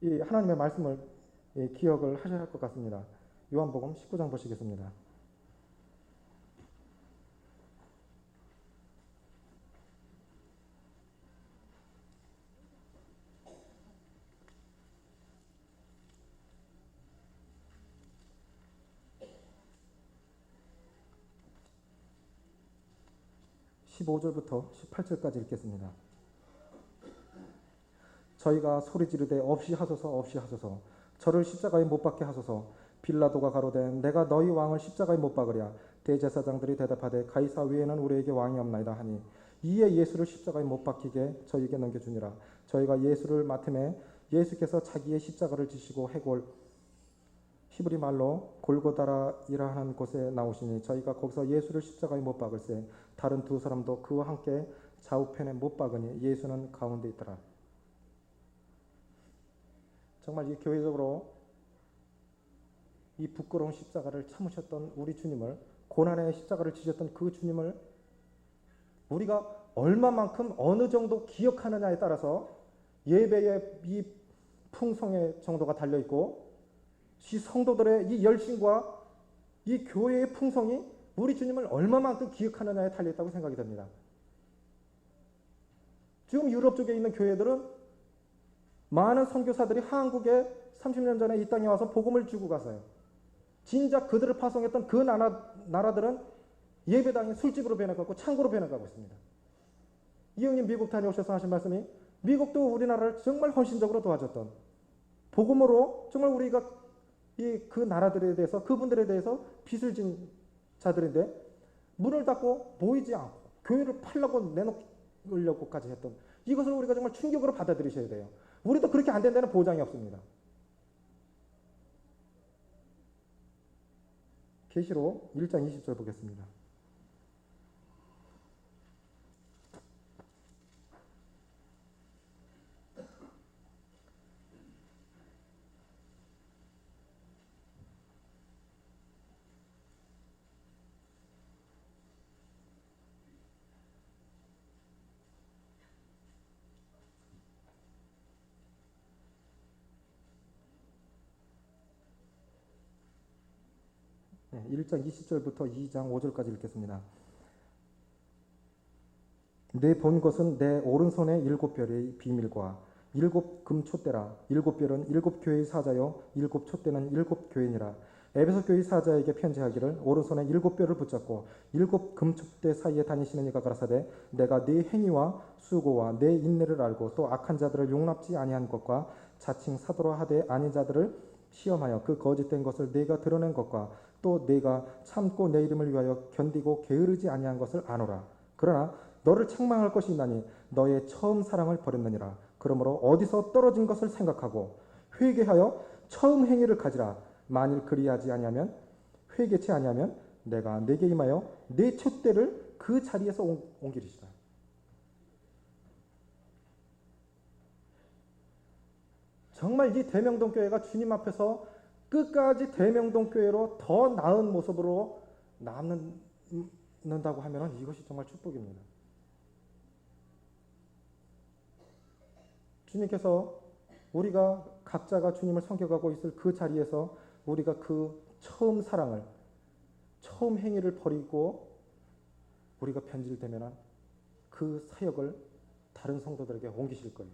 이 하나님의 말씀을 기억을 하셔야 할 것 같습니다. 요한복음 19장 보시겠습니다. (15절부터) (18절까지) 읽겠습니다. 저희가 소리 지르되 없이 하소서 없이 하소서 저를 십자가에 못 박게 하소서. 빌라도가 가로되 내가 너희 왕을 십자가에 못 박으랴. 대제사장들이 대답하되 가이사 외에는 우리에게 왕이 없나이다 하니 이에 예수를 십자가에 못 박히게 저희에게 넘겨주니라. 저희가 예수를 맡음에 예수께서 자기의 십자가를 지시고 해골 히브리 말로 골고다라이라 하는 곳에 나오시니 저희가 거기서 예수를 십자가에 못 박을세 다른 두 사람도 그와 함께 좌우편에 못 박으니 예수는 가운데 있더라. 정말 이 교회적으로 이 부끄러운 십자가를 참으셨던 우리 주님을, 고난의 십자가를 지셨던 그 주님을 우리가 얼마만큼 어느 정도 기억하느냐에 따라서 예배의 이 풍성의 정도가 달려있고 이 성도들의 이 열심과 이 교회의 풍성이 우리 주님을 얼마만큼 기억하느냐에 달려있다고 생각이 됩니다. 지금 유럽 쪽에 있는 교회들은 많은 선교사들이 한국에 30년 전에 이 땅에 와서 복음을 주고 가서요. 진작 그들을 파송했던 그 나라들은 예배당이 술집으로 변해가고 창고로 변해가고 있습니다. 이 형님 미국 다녀오셔서 하신 말씀이 미국도 우리나라를 정말 헌신적으로 도와줬던 복음으로 정말 우리가 그 나라들에 대해서 그분들에 대해서 빚을 진 자들인데 문을 닫고 모이지 않고 교회를 팔려고 내놓으려고까지 했던 이것을 우리가 정말 충격으로 받아들이셔야 돼요. 우리도 그렇게 안 된다는 보장이 없습니다. 계시록 1장 20절 보겠습니다. 네, 1장 20절부터 2장 5절까지 읽겠습니다. 내 본 것은 내 오른손에 7별의 비밀과 7 금촛대라. 7별은 7 교회의 사자요 7 촛대는 7 교회니라. 에베소 교회 사자에게 편지하기를 오른손에 7뼈를 붙잡고 7금축대 사이에 다니시는 이가 가라사대 내가 네 행위와 수고와 네 인내를 알고 또 악한 자들을 용납지 아니한 것과 자칭 사도라 하되 아닌 자들을 시험하여 그 거짓된 것을 네가 드러낸 것과 또 네가 참고 내 이름을 위하여 견디고 게으르지 아니한 것을 아노라. 그러나 너를 책망할 것이 있나니 너의 처음 사랑을 버렸느니라. 그러므로 어디서 떨어진 것을 생각하고 회개하여 처음 행위를 가지라. 만일 그리하지 아니하면 회개치 아니하면 내가 네게 임하여 네 촛대를 그 자리에서 옮기리시라. 정말 이 대명동 교회가 주님 앞에서 끝까지 대명동 교회로 더 나은 모습으로 남는다고 하면 이것이 정말 축복입니다. 주님께서 우리가 각자가 주님을 섬겨가고 있을 그 자리에서 우리가 그 처음 사랑을, 처음 행위를 버리고 우리가 변질되면 그 사역을 다른 성도들에게 옮기실 거예요.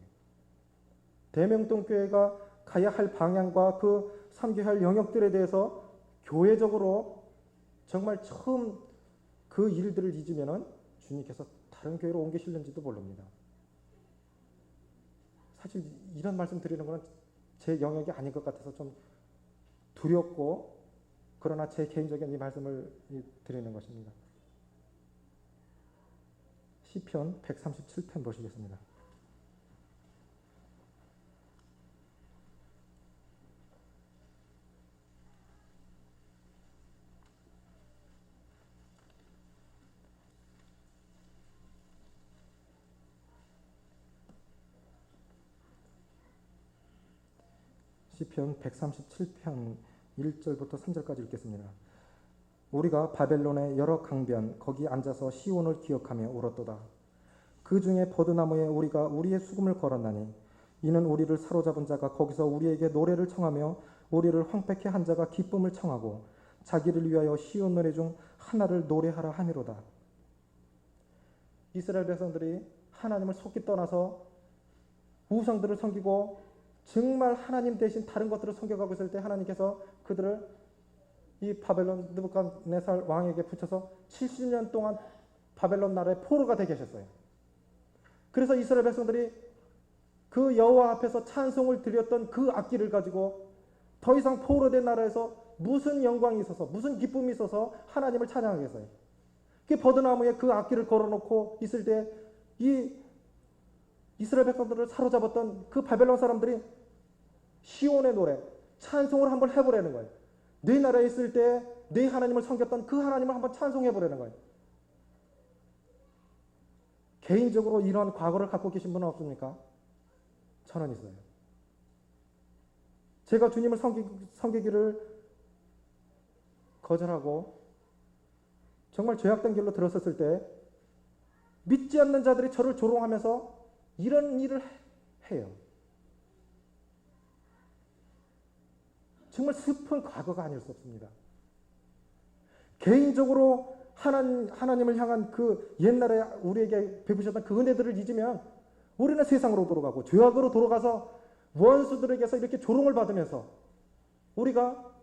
대명동 교회가 가야 할 방향과 그 섬겨야 할 영역들에 대해서 교회적으로 정말 처음 그 일들을 잊으면 주님께서 다른 교회로 옮기실는지도 모릅니다. 사실 이런 말씀 드리는 것은 제 영역이 아닌 것 같아서 좀 두렵고 그러나 제 개인적인 이 말씀을 드리는 것입니다. 시편 137편 보시겠습니다. 시편 137편 1절부터 3절까지 읽겠습니다. 우리가 바벨론의 여러 강변 거기 앉아서 시온을 기억하며 울었도다. 그 중에 버드나무에 우리가 우리의 수금을 걸었나니 이는 우리를 사로잡은 자가 거기서 우리에게 노래를 청하며 우리를 황폐케 한 자가 기쁨을 청하고 자기를 위하여 시온 노래 중 하나를 노래하라 함이로다. 이스라엘 백성들이 하나님을 속기 떠나서 우상들을 섬기고 정말 하나님 대신 다른 것들을 섬겨가고 있을 때 하나님께서 그들을 이 바벨론 느부갓네살 왕에게 붙여서 70년 동안 바벨론 나라의 포로가 되게 하셨어요. 그래서 이스라엘 백성들이 그 여호와 앞에서 찬송을 드렸던 그 악기를 가지고 더 이상 포로된 나라에서 무슨 영광이 있어서 무슨 기쁨이 있어서 하나님을 찬양하겠어요. 그 버드나무에 그 악기를 걸어놓고 있을 때 이 이스라엘 백성들을 사로잡았던 그 바벨론 사람들이 시온의 노래, 찬송을 한번 해보려는 거예요. 네 나라에 있을 때 네 하나님을 섬겼던 그 하나님을 한번 찬송해보려는 거예요. 개인적으로 이런 과거를 갖고 계신 분은 없습니까? 저는 있어요. 제가 주님을 섬기기를 거절하고 정말 죄악된 길로 들었었을 때 믿지 않는 자들이 저를 조롱하면서 이런 일을 해요. 정말 슬픈 과거가 아닐 수 없습니다. 개인적으로 하나님을 향한 그 옛날에 우리에게 베푸셨던 그 은혜들을 잊으면 우리는 세상으로 돌아가고 죄악으로 돌아가서 원수들에게서 이렇게 조롱을 받으면서 우리가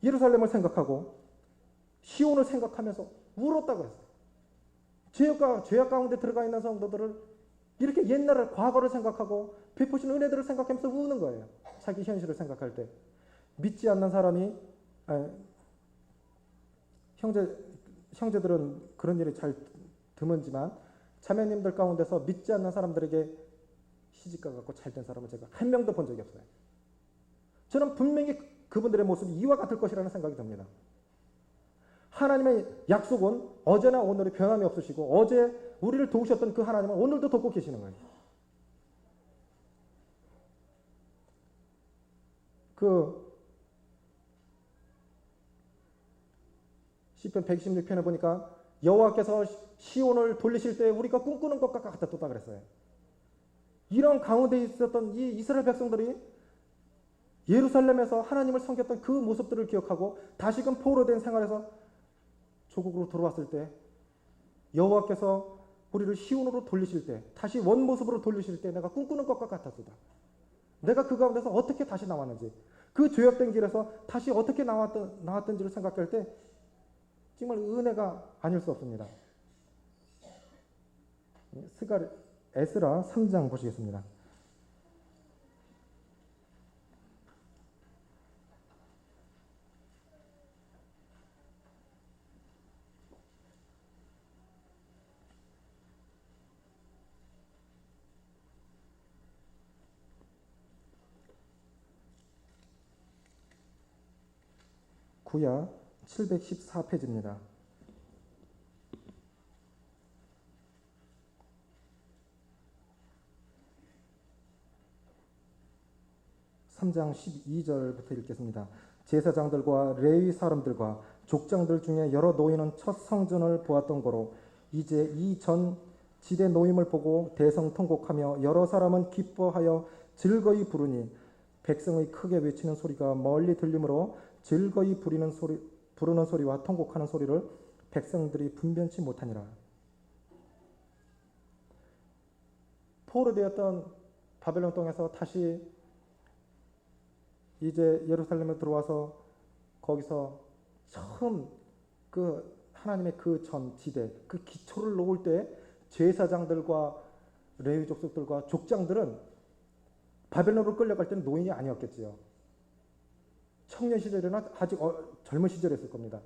예루살렘을 생각하고 시온을 생각하면서 울었다고 했어요. 죄악 가운데 들어가 있는 성도들을 이렇게 옛날을 과거를 생각하고 베푸신 은혜들을 생각하면서 우는 거예요. 자기 현실을 생각할 때. 믿지 않는 사람이 형제들은 그런 일이 잘 드문지만 자매님들 가운데서 믿지 않는 사람들에게 시집가 갖고 잘된 사람은 제가 한 명도 본 적이 없어요. 저는 분명히 그분들의 모습이 이와 같을 것이라는 생각이 듭니다. 하나님의 약속은 어제나 오늘이 변함이 없으시고 어제 우리를 도우셨던 그 하나님은 오늘도 돕고 계시는 거예요. 시편 116편에 보니까 여호와께서 시온을 돌리실 때 우리가 꿈꾸는 것과 같았다 그랬어요. 이런 가운데 있었던 이 이스라엘 백성들이 예루살렘에서 하나님을 섬겼던 그 모습들을 기억하고 다시금 포로된 생활에서 조국으로 돌아왔을 때 여호와께서 우리를 시온으로 돌리실 때 다시 원모습으로 돌리실 때 내가 꿈꾸는 것과 같았다. 내가 그 가운데서 어떻게 다시 나왔는지 그 죄악된 길에서 다시 어떻게 나왔던지를 생각할 때 정말 은혜가 아닐 수 없습니다. 에스라 3장 보시겠습니다. 구약 714페이지입니다. 3장 12절부터 읽겠습니다. 제사장들과 레위 사람들과 족장들 중에 여러 노인은 첫 성전을 보았던 거로 이제 이 전 지대 노임을 보고 대성통곡하며 여러 사람은 기뻐하여 즐거이 부르니 백성의 크게 외치는 소리가 멀리 들리므로 즐거이 부르는 소리와 통곡하는 소리를 백성들이 분변치 못하니라. 포로되었던 바벨론 땅에서 다시 이제 예루살렘에 들어와서 거기서 처음 그 하나님의 그 전 지대, 그 기초를 놓을 때 제사장들과 레위 족속들과 족장들은 바벨론으로 끌려갈 때는 노인이 아니었겠지요. 청년 시절이나 아직 젊은 시절이었을 겁니다.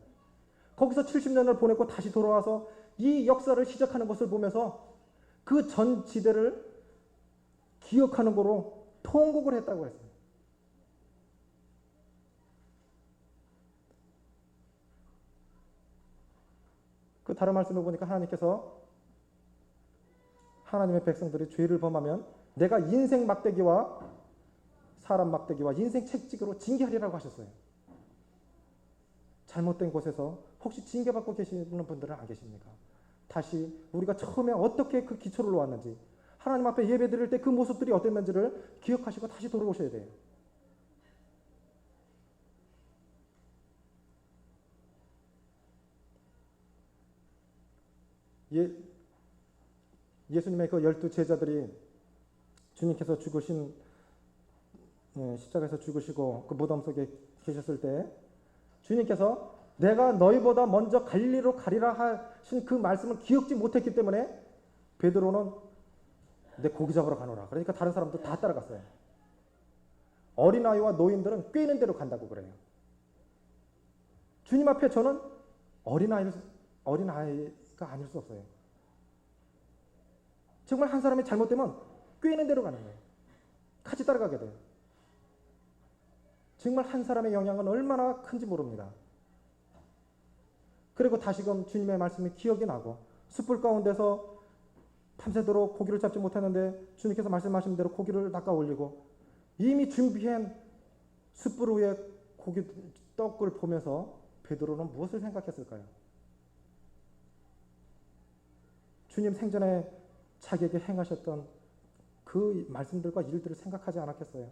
거기서 70년을 보냈고 다시 돌아와서 이 역사를 시작하는 것을 보면서 그 전 지대를 기억하는 거로 통곡을 했다고 했어요. 그 다른 말씀을 보니까 하나님께서 하나님의 백성들이 죄를 범하면 내가 인생 막대기와 사람 막대기와 인생 책찍으로 징계하리라고 하셨어요. 잘못된 곳에서 혹시 징계받고 계시는 분들은 안 계십니까? 다시 우리가 처음에 어떻게 그 기초를 놓았는지 하나님 앞에 예배 드릴 때 그 모습들이 어땠는지를 기억하시고 다시 돌아오셔야 돼요. 예수님의 그 12제자들이 주님께서 죽으신 십자가에서 죽으시고 그 무덤 속에 계셨을 때 주님께서 내가 너희보다 먼저 갈릴리로 가리라 하신 그 말씀을 기억지 못했기 때문에 베드로는 내 고기 잡으러 가노라. 그러니까 다른 사람도 다 따라갔어요. 어린아이와 노인들은 꿰는 대로 간다고 그래요. 주님 앞에 저는 어린아이가 아닐 수 없어요. 정말 한 사람이 잘못되면 꿰는 대로 가는 거예요. 같이 따라가게 돼요. 정말 한 사람의 영향은 얼마나 큰지 모릅니다. 그리고 다시금 주님의 말씀이 기억이 나고 숯불 가운데서 밤새도록 고기를 잡지 못했는데 주님께서 말씀하신 대로 고기를 닦아 올리고 이미 준비한 숯불 위에 떡을 보면서 베드로는 무엇을 생각했을까요? 주님 생전에 자기에게 행하셨던 그 말씀들과 일들을 생각하지 않았겠어요?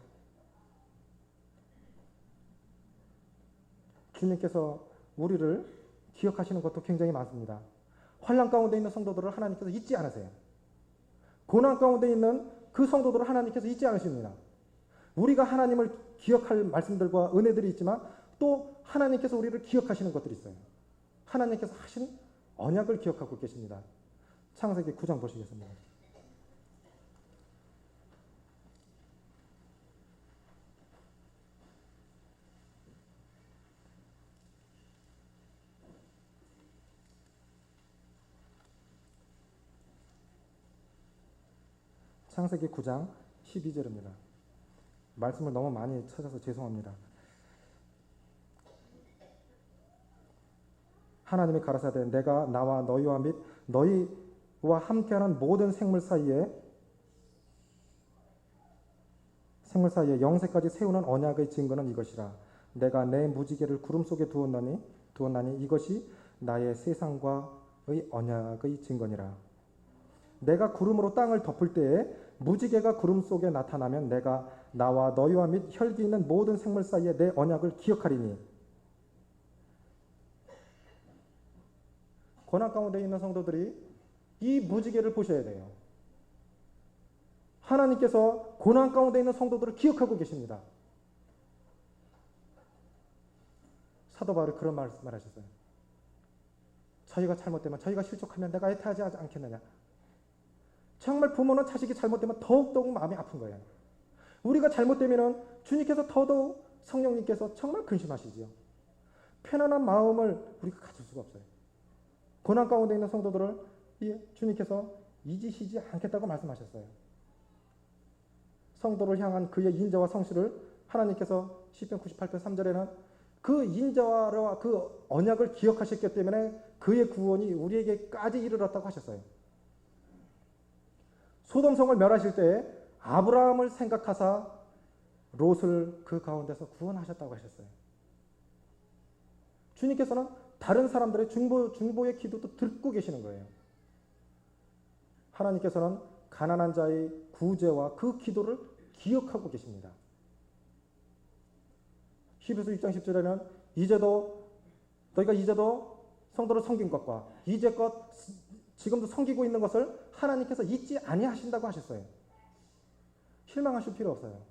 주님께서 우리를 기억하시는 것도 굉장히 많습니다. 환난 가운데 있는 성도들을 하나님께서 잊지 않으세요. 고난 가운데 있는 그 성도들을 하나님께서 잊지 않으십니다. 우리가 하나님을 기억할 말씀들과 은혜들이 있지만 또 하나님께서 우리를 기억하시는 것들이 있어요. 하나님께서 하신 언약을 기억하고 계십니다. 창세기 9장 보시겠습니다. 창세기 9장 12절입니다. 말씀을 너무 많이 찾아서 죄송합니다. 하나님이 가라사대 내가 나와 너희와 및 너희와 함께하는 모든 생물 사이에 영세까지 세우는 언약의 증거는 이것이라. 내가 내 무지개를 구름 속에 두었나니 이것이 나의 세상과의 언약의 증거니라. 내가 구름으로 땅을 덮을 때에 무지개가 구름 속에 나타나면 내가 나와 너희와 및 혈기 있는 모든 생물 사이에 내 언약을 기억하리니. 고난 가운데 있는 성도들이 이 무지개를 보셔야 돼요. 하나님께서 고난 가운데 있는 성도들을 기억하고 계십니다. 사도 바울이 그런 말씀을 하셨어요. 저희가 잘못되면, 저희가 실족하면 내가 애타하지 않겠느냐. 정말 부모는 자식이 잘못되면 더욱더욱 마음이 아픈 거예요. 우리가 잘못되면 주님께서 더더욱 성령님께서 정말 근심하시지요. 편안한 마음을 우리가 가질 수가 없어요. 고난 가운데 있는 성도들을 주님께서 잊으시지 않겠다고 말씀하셨어요. 성도를 향한 그의 인자와 성실을 하나님께서 시편 98편 3절에는 그 인자와 그 언약을 기억하셨기 때문에 그의 구원이 우리에게까지 이르렀다고 하셨어요. 소돔성을 멸하실 때에 아브라함을 생각하사 롯을 그 가운데서 구원하셨다고 하셨어요. 주님께서는 다른 사람들의 중보의 기도도 듣고 계시는 거예요. 하나님께서는 가난한 자의 구제와 그 기도를 기억하고 계십니다. 히브리서 6장 10절에는 너희가 이제도 성도를 섬긴 것과 이제껏 지금도 섬기고 있는 것을 하나님께서 잊지 아니하신다고 하셨어요. 실망하실 필요 없어요.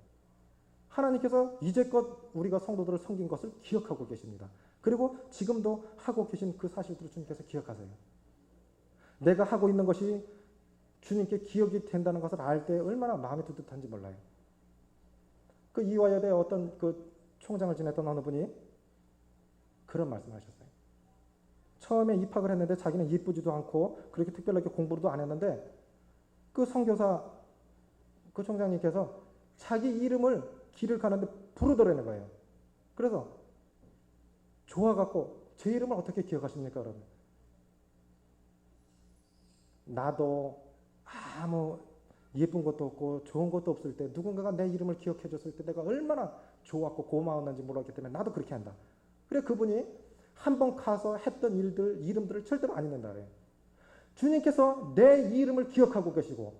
하나님께서 이제껏 우리가 성도들을 섬긴 것을 기억하고 계십니다. 그리고 지금도 하고 계신 그 사실들을 주님께서 기억하세요. 내가 하고 있는 것이 주님께 기억이 된다는 것을 알 때 얼마나 마음이 뿌듯한지 몰라요. 그 이화여대 어떤 그 총장을 지냈던 어느 분이 그런 말씀을 하셨어요. 처음에 입학을 했는데 자기는 이쁘지도 않고 그렇게 특별하게 공부도 안 했는데 그 선교사 그 총장님께서 자기 이름을 길을 가는데 부르더라는 거예요. 그래서 좋아갖고 제 이름을 어떻게 기억하십니까? 그러면 나도 아무 예쁜 것도 없고 좋은 것도 없을 때 누군가가 내 이름을 기억해 줬을 때 내가 얼마나 좋았고 고마웠는지 몰랐기 때문에 나도 그렇게 한다. 그래 그분이 한 번 가서 했던 이름들을 절대로 안 잊는다 그래요. 주님께서 내 이름을 기억하고 계시고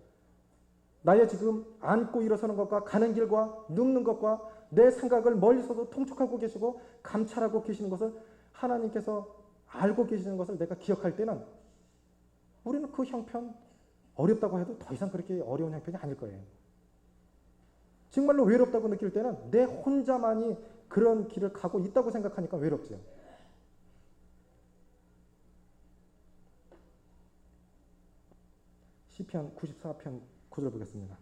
나의 지금 앉고 일어서는 것과 가는 길과 눕는 것과 내 생각을 멀리서도 통촉하고 계시고 감찰하고 계시는 것을 하나님께서 알고 계시는 것을 내가 기억할 때는 우리는 그 형편 어렵다고 해도 더 이상 그렇게 어려운 형편이 아닐 거예요. 정말로 외롭다고 느낄 때는 내 혼자만이 그런 길을 가고 있다고 생각하니까 외롭죠. 시편 94편 9절 보겠습니다.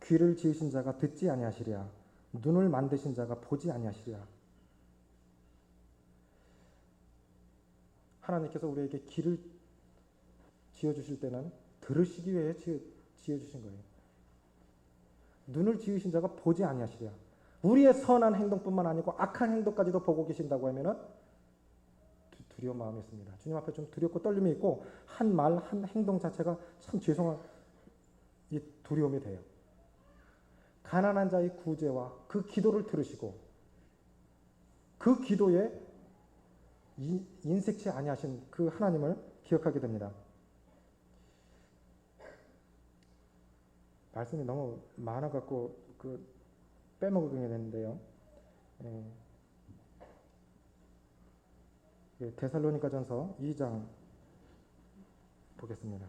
귀를 지으신 자가 듣지 아니하시랴 눈을 만드신 자가 보지 아니하시랴. 하나님께서 우리에게 귀를 지어주실 때는 들으시기 위해 지어주신 거예요. 눈을 지으신 자가 보지 아니하시랴. 우리의 선한 행동뿐만 아니고 악한 행동까지도 보고 계신다고 하면은 두려운 마음이 있습니다. 주님 앞에 좀 두렵고 떨림이 있고 한 말, 한 행동 자체가 참 죄송한 이 두려움이 돼요. 가난한 자의 구제와 그 기도를 들으시고 그 기도에 인색치 아니하신 그 하나님을 기억하게 됩니다. 말씀이 너무 많아갖고 빼먹게 됐는데요. 데살로니가전서 2장 보겠습니다.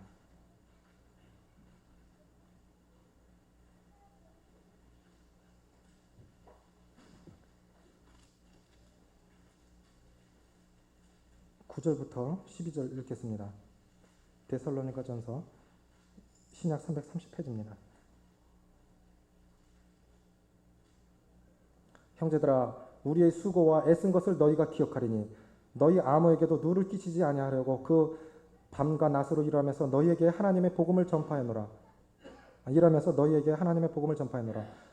(9절부터) 12절 읽겠습니다. 데살로니가전서 신약 330페이지입니다. 형제들아 우리의 수고와 애쓴 것을 너희가 기억하리니 너희 아무에게도 누를 끼치지 아니하려고 그 밤과 낮으로 일하면서 너희에게 하나님의 복음을 전파하노라.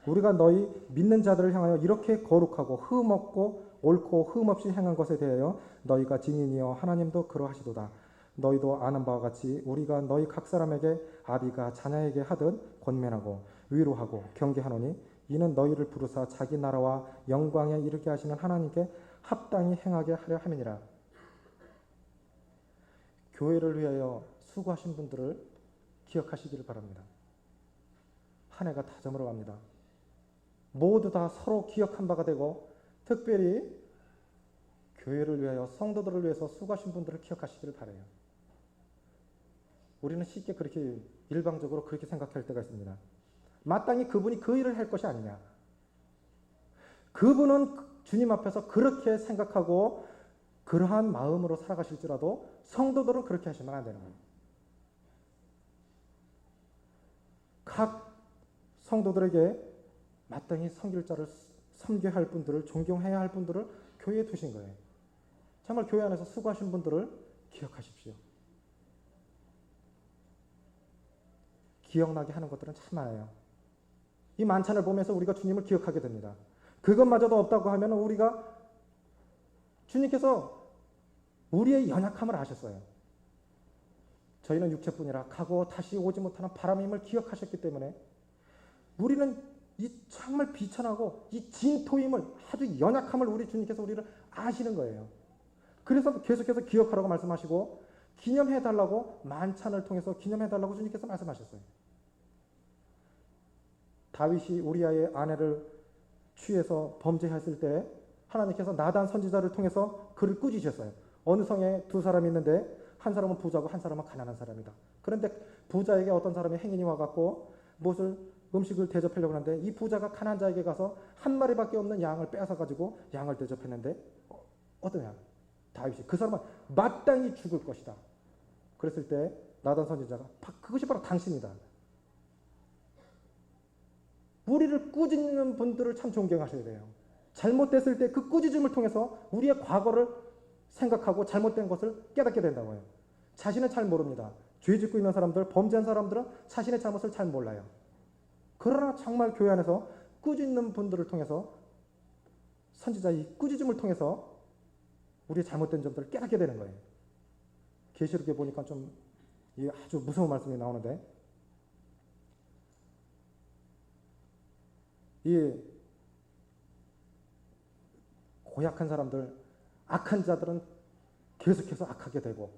우리가 너희 믿는 자들을 향하여 이렇게 거룩하고 흠 없고 옳고 흠 없이 행한 것에 대하여 너희가 증인이여 하나님도 그러하시도다. 너희도 아는 바와 같이 우리가 너희 각 사람에게 아비가 자녀에게 하듯 권면하고 위로하고 경계하노니 이는 너희를 부르사 자기 나라와 영광에 이르게 하시는 하나님께 합당히 행하게 하려 함이니라. 교회를 위하여 수고하신 분들을 기억하시기를 바랍니다. 한 해가 다 저물어 갑니다. 모두 다 서로 기억한 바가 되고 특별히 교회를 위하여 성도들을 위해서 수고하신 분들을 기억하시기를 바라요. 우리는 쉽게 그렇게 일방적으로 그렇게 생각할 때가 있습니다. 마땅히 그분이 그 일을 할 것이 아니냐. 그분은 주님 앞에서 그렇게 생각하고 그러한 마음으로 살아가실지라도 성도들은 그렇게 하시면 안 되는 거예요. 각 성도들에게 마땅히 섬길 자를 섬겨야 할 분들을 존경해야 할 분들을 교회에 두신 거예요. 정말 교회 안에서 수고하신 분들을 기억하십시오. 기억나게 하는 것들은 참 많아요. 이 만찬을 보면서 우리가 주님을 기억하게 됩니다. 그것마저도 없다고 하면 우리가 주님께서 우리의 연약함을 아셨어요. 저희는 육체뿐이라 가고 다시 오지 못하는 바람임을 기억하셨기 때문에 우리는 이 정말 비천하고 이 진토임을 아주 연약함을 우리 주님께서 우리를 아시는 거예요. 그래서 계속해서 기억하라고 말씀하시고 기념해달라고 만찬을 통해서 기념해달라고 주님께서 말씀하셨어요. 다윗이 우리아의 아내를 취해서 범죄했을 때 하나님께서 나단 선지자를 통해서 그를 꾸짖으셨어요. 어느 성에 두 사람이 있는데 한 사람은 부자고 한 사람은 가난한 사람이다. 그런데 부자에게 어떤 사람이 행인이 와갖고 음식을 대접하려고 하는데 이 부자가 가난한 자에게 가서 한 마리밖에 없는 양을 빼앗아가지고 양을 대접했는데 어떠냐? 다윗이 그 사람은 마땅히 죽을 것이다. 그랬을 때 나단 선지자가 그것이 바로 당신이다. 우리를 꾸짖는 분들을 참 존경하셔야 돼요. 잘못됐을 때 그 꾸짖음을 통해서 우리의 과거를 생각하고 잘못된 것을 깨닫게 된다고 해요. 자신은 잘 모릅니다. 죄 짓고 있는 사람들, 범죄한 사람들은 자신의 잘못을 잘 몰라요. 그러나 정말 교회 안에서 꾸짖는 분들을 통해서 선지자의 꾸짖음을 통해서 우리의 잘못된 점들을 깨닫게 되는 거예요. 계시록에 보니까 좀 아주 무서운 말씀이 나오는데 이 고약한 사람들, 악한 자들은 계속해서 악하게 되고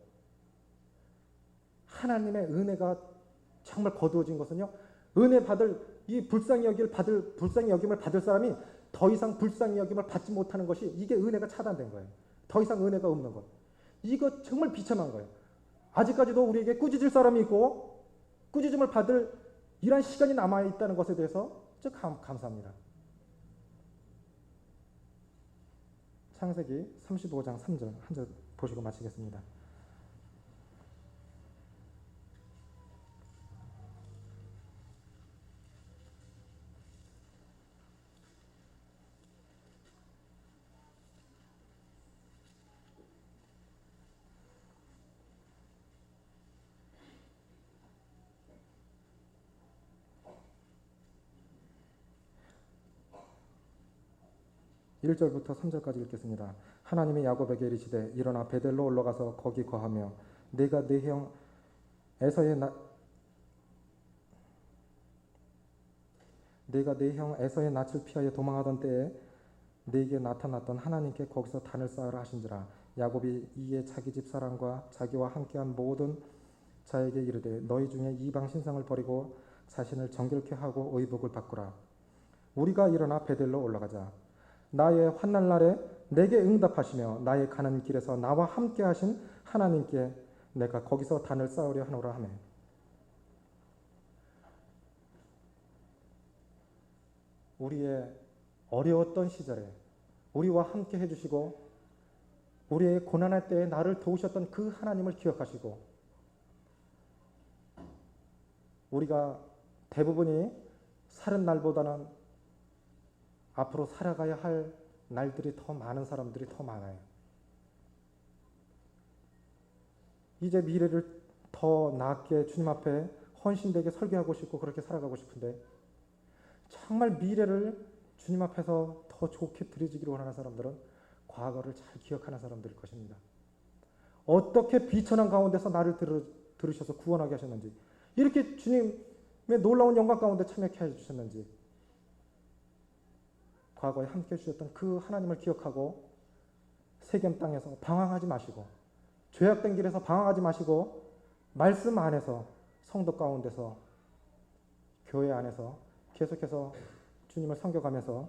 하나님의 은혜가 정말 거두어진 것은요. 은혜 받을 이 불쌍히 여김을 받을 사람이 더 이상 불쌍히 여김을 받지 못하는 것이 이게 은혜가 차단된 거예요. 더 이상 은혜가 없는 것. 이거 정말 비참한 거예요. 아직까지도 우리에게 꾸짖을 사람이 있고 꾸짖음을 받을 이런 시간이 남아있다는 것에 대해서 감사합니다. 창세기 35장 3절 한 절 보시고 마치겠습니다. (1) 절부터 (3절까지) 읽겠습니다. 하나님이 야곱에게 이르시되 일어나 베델로 올라가서 거기 거하며 내가 내 형 에서의 낯을 피하여 도망하던 때에 네게 나타났던 하나님께 거기서 단을 쌓으라 하신지라. 야곱이 이에 자기 집 사람과 자기와 함께한 모든 자에게 이르되 너희 중에 이방 신상을 버리고 자신을 정결케 하고 의복을 바꾸라. 우리가 일어나 베델로 올라가자. 나의 환난 날에 내게 응답하시며 나의 가는 길에서 나와 함께 하신 하나님께 내가 거기서 단을 쌓으려 하노라 하매. 우리의 어려웠던 시절에 우리와 함께 해주시고 우리의 고난할 때에 나를 도우셨던 그 하나님을 기억하시고 우리가 대부분이 사는 날보다는 앞으로 살아가야 할 날들이 더 많은 사람들이 더 많아요. 이제 미래를 더 나게 주님 앞에 헌신되게 설계하고 싶고 그렇게 살아가고 싶은데 정말 미래를 주님 앞에서 더 좋게 드려지기를 원하는 사람들은 과거를 잘 기억하는 사람들일 것입니다. 어떻게 비천한 가운데서 나를 들으셔서 구원하게 하셨는지, 이렇게 주님의 놀라운 영광 가운데 참여케 해주셨는지, 과거에 함께 해주셨던 그 하나님을 기억하고 세겜 땅에서 방황하지 마시고 죄악된 길에서 방황하지 마시고 말씀 안에서, 성도 가운데서, 교회 안에서 계속해서 주님을 섬겨가면서